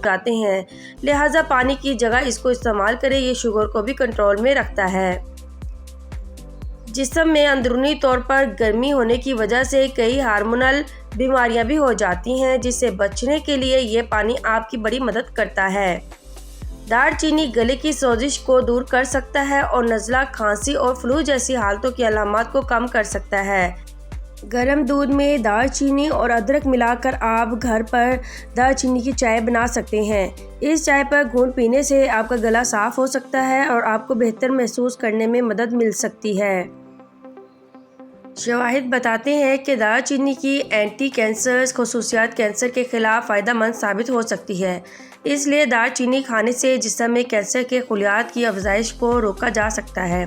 جاتے ہیں، لہٰذا پانی کی جگہ اس کو استعمال کریں۔ یہ شوگر کو بھی کنٹرول میں رکھتا ہے۔ جسم میں اندرونی طور پر گرمی ہونے کی وجہ سے کئی ہارمونل بیماریاں بھی ہو جاتی ہیں، جس سے بچنے کے لیے یہ پانی آپ کی بڑی مدد کرتا ہے۔ دار چینی گلے کی سوزش کو دور کر سکتا ہے اور نزلہ، کھانسی اور فلو جیسی حالتوں کی علامات کو کم کر سکتا ہے۔ گرم دودھ میں دار چینی اور ادرک ملا کر آپ گھر پر دار چینی کی چائے بنا سکتے ہیں۔ اس چائے پر گھونٹ پینے سے آپ کا گلا صاف ہو سکتا ہے اور آپ کو بہتر محسوس کرنے میں مدد مل سکتی ہے۔ شواہد بتاتے ہیں کہ دار چینی کی اینٹی کینسر خصوصیات کینسر کے خلاف فائدہ مند ثابت ہو سکتی ہے، اس لیے دار چینی کھانے سے جسم میں کینسر کے خلیات کی افزائش کو روکا جا سکتا ہے۔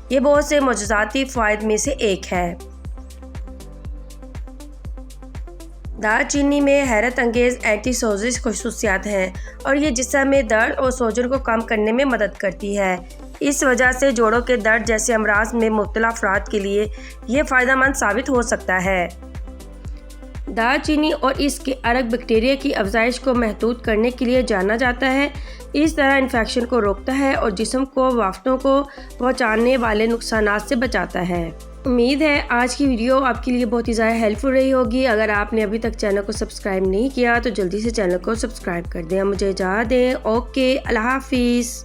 یہ بہت سے معجزاتی فوائد میں سے ایک ہے۔ دار چینی میں حیرت انگیز اینٹی سوزش خصوصیات ہیں اور یہ جسم میں درد اور سوجن کو کم کرنے میں مدد کرتی ہے۔ اس وجہ سے جوڑوں کے درد جیسے امراض میں مبتلا افراد کے لیے یہ فائدہ مند ثابت ہو سکتا ہے۔ دار چینی اور اس کے ارک بیکٹیریا کی افزائش کو محدود کرنے کے لیے جانا جاتا ہے، اس طرح انفیکشن کو روکتا ہے اور جسم کو وافتوں کو پہنچانے والے نقصانات سے بچاتا ہے۔ امید ہے آج کی ویڈیو آپ کے لیے بہت ہی زیادہ ہیلپ فل رہی ہوگی۔ اگر آپ نے ابھی تک چینل کو سبسکرائب نہیں کیا تو جلدی سے چینل کو سبسکرائب کر دیں۔ مجھے اجازت دیں۔ اوکے، اللہ حافظ۔